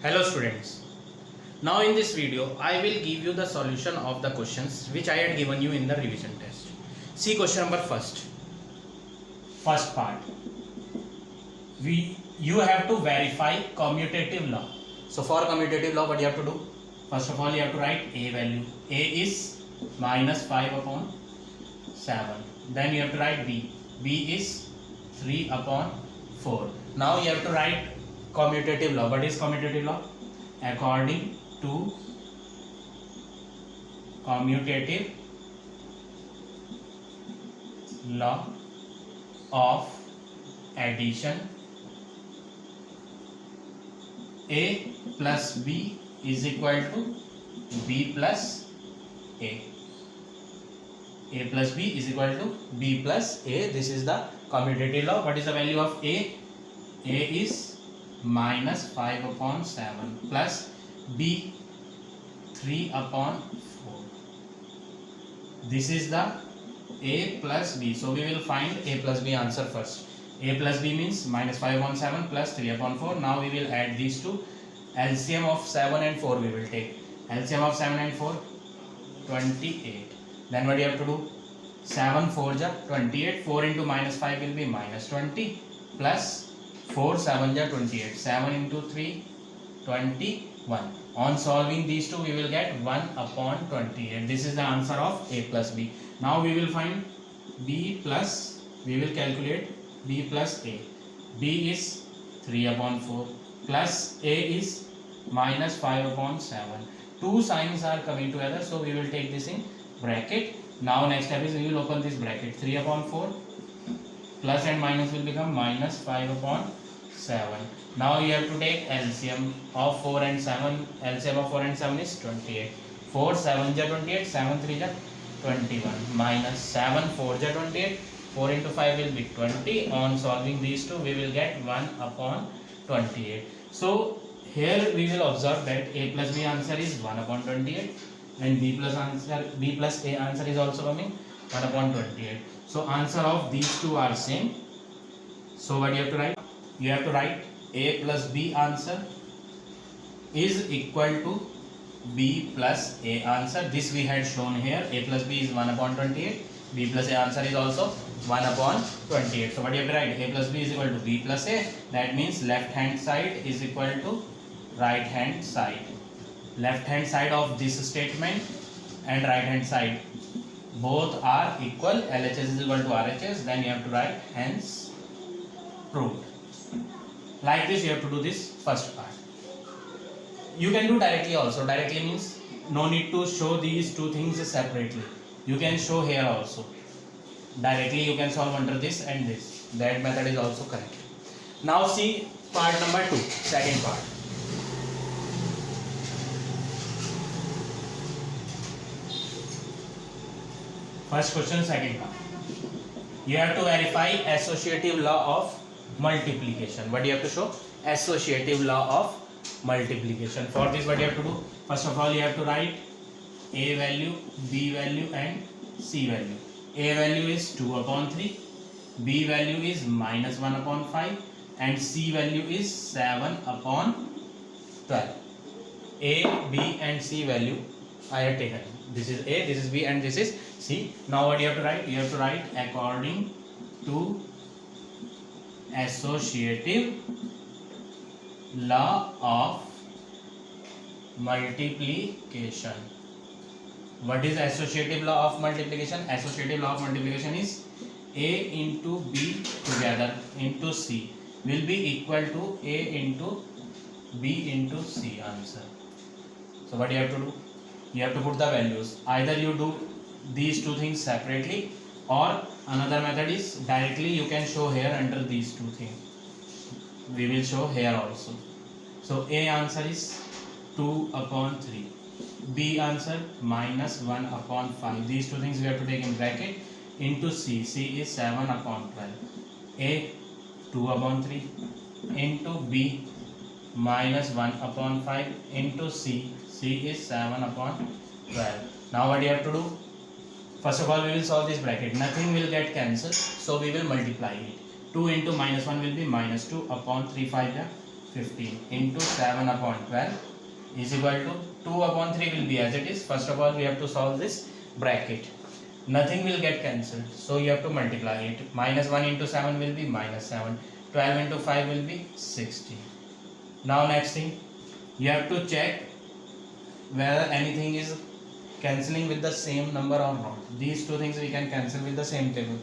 Hello students. Now in this video I will give you the solution of the questions which I had given you in the revision test. See question number first part. You have to verify commutative law. So for commutative law what you have to do? First of all you have to write a value. A is minus 5 upon 7. Then you have to write b. B is 3 upon 4. Now you have to write commutative law. What is commutative law? According to commutative law of addition, a plus b is equal to b plus a. A plus b is equal to b plus a. This is the commutative law. What is the value of a? A is minus 5 upon 7 plus b 3 upon 4. This is the a plus b. So we will find a plus b answer first. A plus b means minus 5 upon 7 plus 3 upon 4. Now we will add these two. LCM of 7 and 4 we will take. LCM of 7 and 4, 28. Then what do you have to do? 7 4 ja 28. 4 into minus 5 will be minus 20 plus 4 7 ja 28. 7 into 3, 21. On solving these two we will get 1 upon 28. This is the answer of a plus b. Now we will find b plus, we will calculate b plus a. B is 3 upon 4 plus a is minus 5 upon 7. Two signs are coming together, so we will take this in bracket. Now next step is we will open this bracket. 3 upon 4 plus and minus will become minus 5 upon 7. Now you have to take LCM of 4 and 7. LCM of 4 and 7 is 28. 4 7 ja 28, 7 3 ja 21 minus 7 4 ja 28. 4 into 5 will be 20. On solving these two we will get 1 upon 28. So here we will observe that a plus b answer is 1 upon 28 and b plus a answer is also coming 1 upon 28. So answer of these two are same. So what you have to write? You have to write a plus b answer is equal to b plus a answer. This we had shown here. A plus b is 1 upon 28. B plus a answer is also 1 upon 28. So what you have to write? A plus b is equal to b plus a. That means left hand side is equal to right hand side. Left hand side of this statement and right hand side both are equal. LHS is equal to RHS. Then you have to write hence proved. Like this you have to do this first part. You can do directly also. Directly means no need to show these two things separately. You can show here also. Directly you can solve under this and this. That method is also correct. Now see part number 2, second part. First question, second part. You have to verify associative law of multiplication. What do you have to show? Associative law of multiplication. For this what you have to do? First of all you have to write a value, b value and c value. A value is 2 upon 3, b value is minus 1 upon 5 and c value is 7 upon 12. A, b and c value I have taken. This is a, this is b and this is c. Now what you have to write? You have to write according to associative law of multiplication. What is associative law of multiplication? Associative law of multiplication is a into b together into c will be equal to a into b into c answer. So what you have to do? You have to put the values. Either you do these two things separately or another method is directly you can show here under these two things. We will show here also. So a answer is 2 upon 3. B answer minus 1 upon 5. These two things we have to take in bracket into c. C is 7 upon 12. A 2 upon 3 into b minus 1 upon 5 into c. C is 7 upon 12. Now what you have to do? First of all we will solve this bracket. Nothing will get cancelled. So we will multiply it. 2 into minus 1 will be minus 2 upon 3 5 ja 15 into 7 upon 12 is equal to 2 upon 3 will be as it is. First of all, we have to solve this bracket. Nothing will get cancelled, so you have to multiply it. Minus 1 into 7 will be minus 7. 12 into 5 will be 60. Now next thing, you have to check whether anything is cancelling with the same number or not. These two things we can cancel with the same table,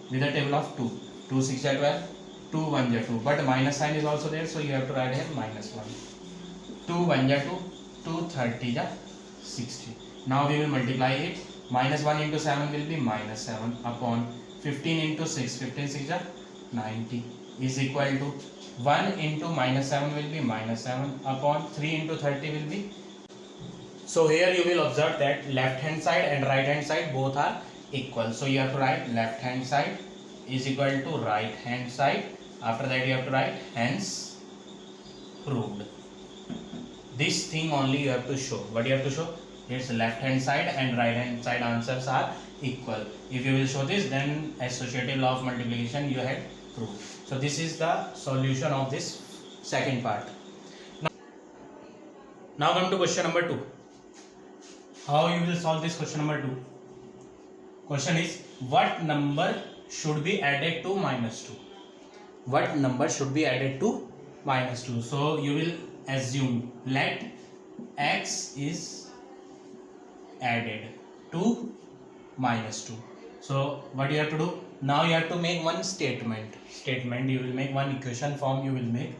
with a table of 2. 2 6 are 12, 2 1 are 2, but minus sign is also there, so you have to write here minus 1. 2 1 are 2, 2 30 are 60. Now we will multiply it. Minus 1 into 7 will be minus 7 upon 15 into 6, 15 6 are 90 is equal to 1 into minus 7 will be minus 7 upon 3 into 30 will be. So here you will observe that left hand side and right hand side both are equal. So you have to write left hand side is equal to right hand side. After that you have to write hence proved. This thing only you have to show. What you have to show? Its left hand side and right hand side answers are equal. If you will show this, then associative law of multiplication you had proved. So this is the solution of this second part. Now come to question number 2. How you will solve this question number 2? Question is, what number should be added to minus 2? What number should be added to minus 2? So you will assume let x is added to minus 2. So what you have to do? Now you have to make one statement. You will make one equation form. You will make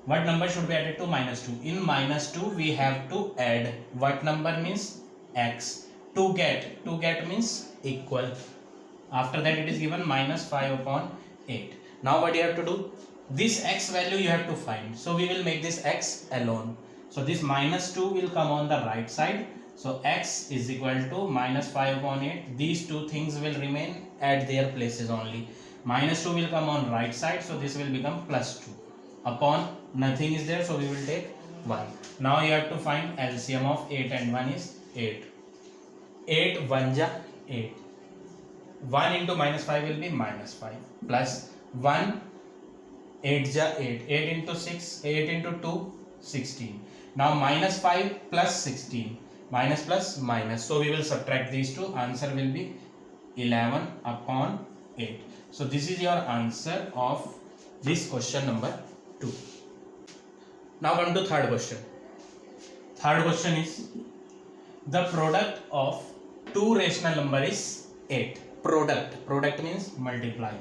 what number should be added to minus 2. In minus 2 we have to add what number means x. To get means equal. After that it is given minus 5 upon 8. Now what you have to do? This x value you have to find. So we will make this x alone. So this minus 2 will come on the right side. So x is equal to minus 5 upon 8. These two things will remain at their places only. Minus 2 will come on right side. So this will become plus 2. Upon nothing is there. So we will take 1. Now you have to find LCM of 8 and 1 is 8. 8 1 ja 8. 1 into minus 5 will be minus 5. Plus 1 8 ja 8. 8 into 6. 8 into 2 16. Now minus 5 plus 16. Minus plus minus, so we will subtract these two. Answer will be 11 upon 8. So this is your answer of this question number 2. Now come to third question. Third question is, the product of two rational number is 8. Product means multiply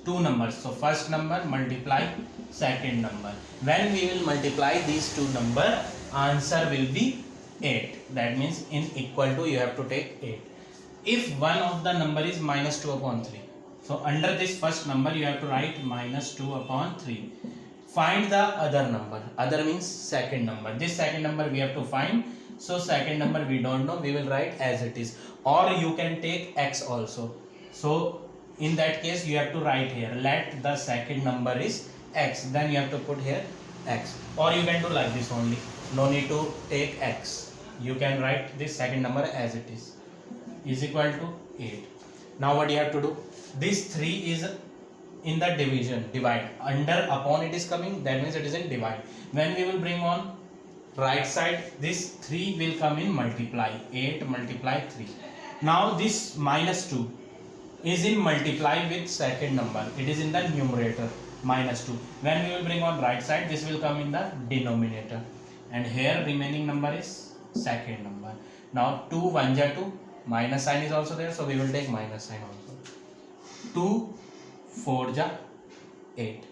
two numbers. So first number multiply second number. When we will multiply these two number, answer will be 8. That means in equal to you have to take 8. If one of the number is minus 2 upon 3, so under this first number you have to write minus 2 upon 3. Find the other number. Other means second number. This second number we have to find. So second number we don't know, we will write as it is. Or you can take x also. So in that case you have to write here, let the second number is x. Then you have to put here x. Or you can do like this only. No need to take x. You can write this second number as it is equal to 8. Now what you have to do? This 3 is in the division, divide. Under upon it is coming, that means it is in divide. When we will bring on right side, this 3 will come in multiply. 8 multiply 3. Now this minus 2 is in multiply with second number. It is in the numerator, minus 2. When we will bring on right side, this will come in the denominator. And here remaining number is second number. Now 2 1 ja 2, minus sign is also there, so we will take minus sign also. 2 4 ja 8.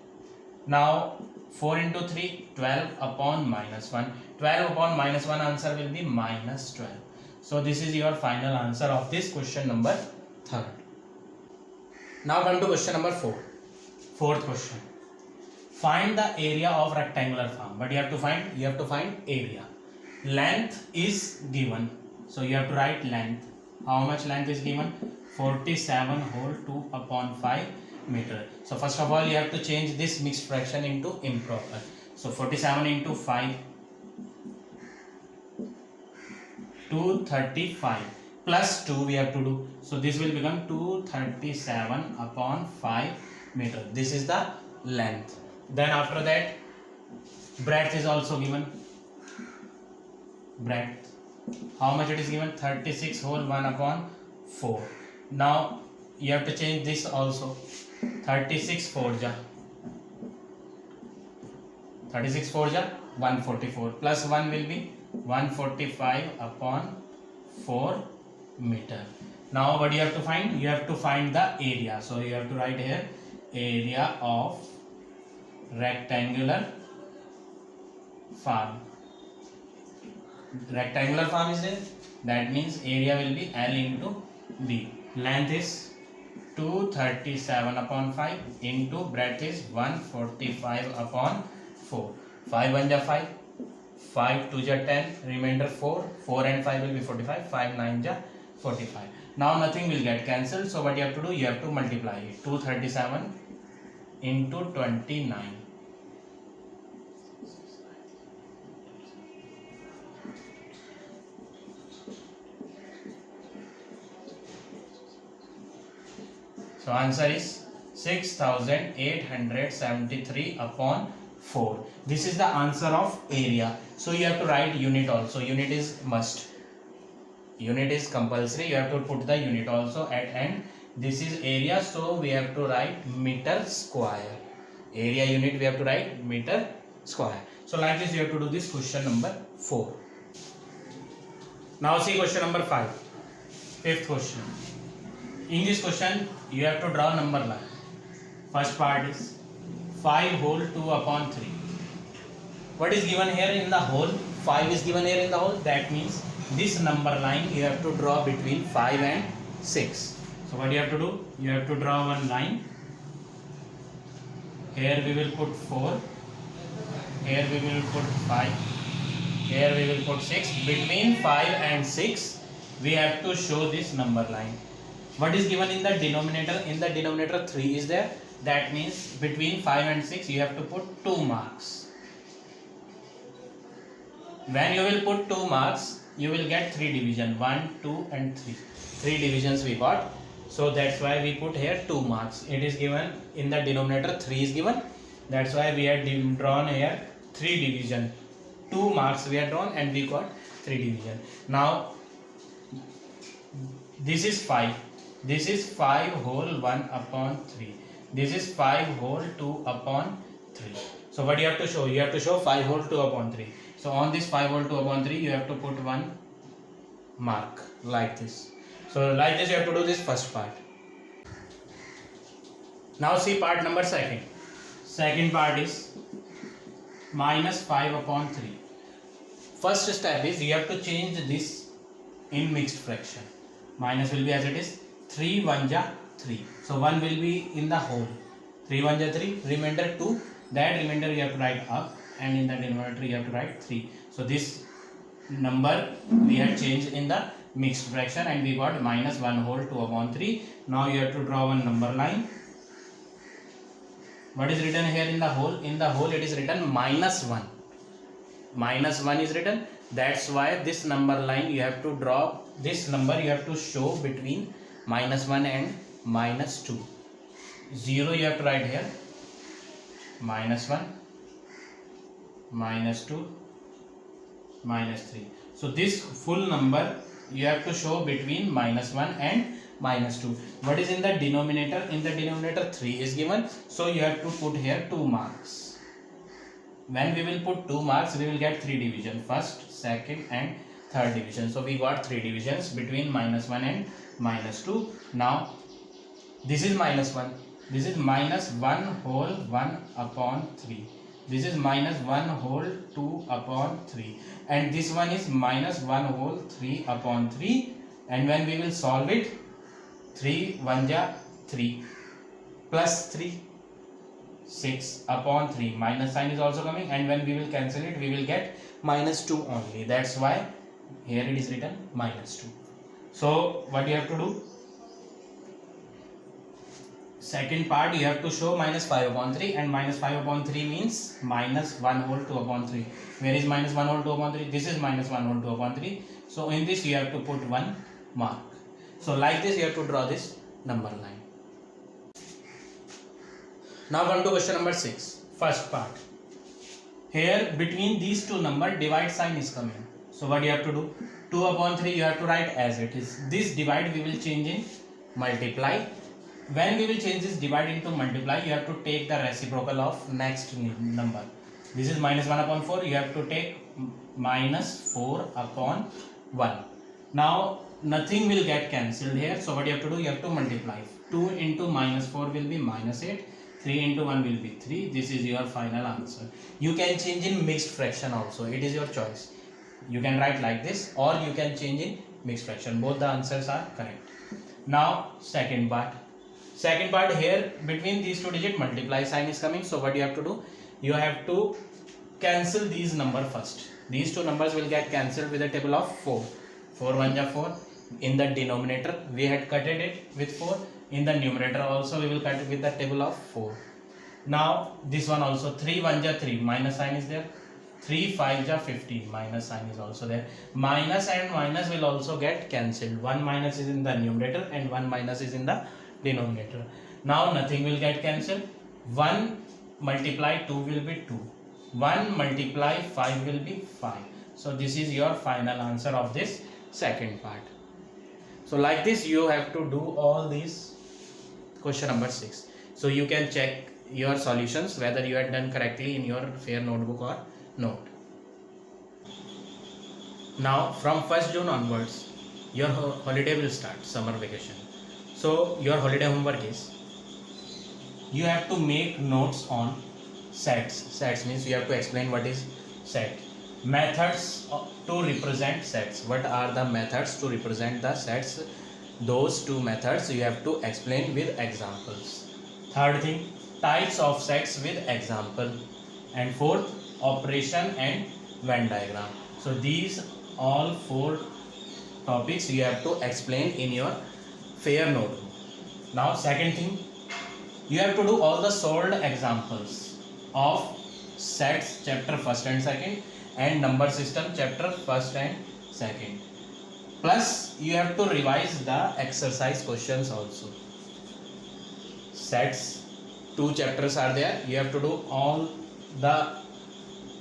Now 4 into 3, 12 upon minus 1. 12 upon minus 1, answer will be minus 12. So this is your final answer of this question number 3. Now come to question number 4. Fourth question. Find the area of rectangular form. But you have to find area. Length is given. So you have to write length. How much length is given? 47 whole 2 upon 5 meter. So first of all you have to change this mixed fraction into improper. So 47 into 5, 235 plus 2 we have to do. So this will become 237 upon 5 meter. This is the length. Then after that Breadth is also given. Breadth. How much it is given? 36 whole 1 upon 4. Now you have to change this also. 36 4 ja 144 plus 1 will be 145 upon 4 meter. Now what you have to find? You have to find the area. So you have to write here area of rectangular farm. Rectangular farm is there. That means area will be L into B. Length is 237 upon 5 into breadth is 145 upon 4. 5 1 ja 5, 5 2 ja 10, remainder 4, 4 and 5 will be 45, 5 9 ja 45. Now nothing will get cancelled, so what you have to do? You have to multiply it. 237 into 29. So answer is 6873 upon 4. This is the answer of area. So you have to write unit also. Unit is must. Unit is compulsory. You have to put the unit also at end. This is area, so we have to write meter square. Area unit we have to write meter square. So like this you have to do this question number 4. Now see question number 5. Fifth question. In this question you have to draw number line. First part is 5 whole 2 upon 3. What is given here in the whole? 5 is given here in the whole. That means this number line you have to draw between 5 and 6. So what you have to do? You have to draw one line. Here we will put 4. Here we will put 5. Here we will put 6. Between 5 and 6 we have to show this number line. What is given in the denominator? In the denominator 3 is there. That means between 5 and 6 you have to put 2 marks. When you will put 2 marks, you will get 3 division. 1, 2 and 3. 3 divisions we got. So that's why we put here 2 marks. It is given in the denominator 3 is given. That's why we have drawn here 3 division. 2 marks we have drawn and we got 3 division. Now this is 5. This is 5 whole 1 upon 3. This is 5 whole 2 upon 3. So what you have to show? You have to show 5 whole 2 upon 3. So on this 5 whole 2 upon 3 you have to put one mark like this. So like this you have to do this first part. Now see part number 2. Second part is minus 5 upon 3. First step is you have to change this in mixed fraction. Minus will be as it is. 3 1 ja 3. So 1 will be in the whole. 3 1 ja 3. Remainder 2. That remainder you have to write up, and in the denominator you have to write 3. So this number we had changed in the mixed fraction and we got minus 1 whole 2 upon 3. Now you have to draw one number line. What is written here in the whole? In the whole it is written minus 1. Minus 1 is written. That's why this number line you have to draw. This number you have to show between minus 1 and minus 2. 0 you have to write here. Minus 1, minus 2, minus 3. So this full number you have to show between minus 1 and minus 2. What is in the denominator? In the denominator 3 is given. So you have to put here 2 marks. When we will put 2 marks, we will get 3 division. First, second and third division. So we got 3 divisions between minus 1 and minus 2. Now this is minus 1. This is minus 1 whole 1 upon 3. This is minus 1 whole 2 upon 3. And this one is minus 1 whole 3 upon 3. And when we will solve it, 3 1 ja 3 plus 3 6 upon 3. Minus sign is also coming, and when we will cancel it, we will get minus 2 only. That's why here it is written minus 2. So what you have to do? Second part you have to show minus 5 upon 3, and minus 5 upon 3 means minus 1 whole 2 upon 3. Where is minus 1 whole 2 upon 3? This is minus 1 whole 2 upon 3. So in this you have to put one mark. So like this you have to draw this number line. Now come to question number 6. First part. here between these two number divide sign is coming. So what you have to do? 2 upon 3 you have to write as it is. This divide we will change in multiply. When we will change this divide into multiply, you have to take the reciprocal of next number. This is minus 1 upon 4. You have to take minus 4 upon 1. Now nothing will get cancelled here. So what you have to do? You have to multiply. 2 into minus 4 will be minus 8. 3 into 1 will be 3. This is your final answer. You can change in mixed fraction also. It is your choice. You can write like this or you can change in mixed fraction. Both the answers are correct. Now second part. Second part, here between these two digit multiply sign is coming. So what you have to do? You have to cancel these numbers first. These two numbers will get cancelled with a table of 4. 4 1 ja 4. In the denominator we had cutted it with 4. In the numerator also we will cut it with the table of 4. Now this one also 3 1 ja 3, minus sign is there. 3 5 ja 15, minus sign is also there. Minus and minus will also get cancelled. 1 minus is in the numerator and 1 minus is in the denominator. Now nothing will get cancelled. 1 multiply 2 will be 2. 1 multiply 5 will be 5. So this is your final answer of this second part. So like this you have to do all these question number 6. So you can check your solutions whether you had done correctly in your fair notebook or not. Now from 1st June onwards your holiday will start, summer vacation. So your holiday homework is you have to make notes on sets. Sets means you have to explain what is set. Methods to represent sets. What are the methods to represent the sets? Those two methods you have to explain with examples. Third thing, types of sets with example. And fourth, operation and Venn diagram. So these all 4 topics you have to explain in your fair notebook. Now second thing, you have to do all the solved examples of sets chapter 1st and 2nd and number system chapter 1st and 2nd. Plus you have to revise the exercise questions also. Sets 2 chapters are there. You have to do all the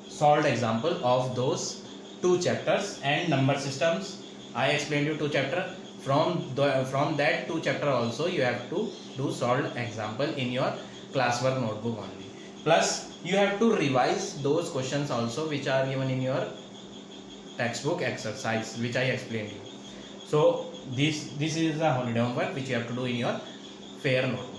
solved example of those 2 chapters and number systems. I explained you 2 chapter. From that 2 chapter also you have to do solved example in your classwork notebook only. Plus you have to revise those questions also which are given in your textbook exercise which I explained you. So this is the holiday homework which you have to do in your fair notebook.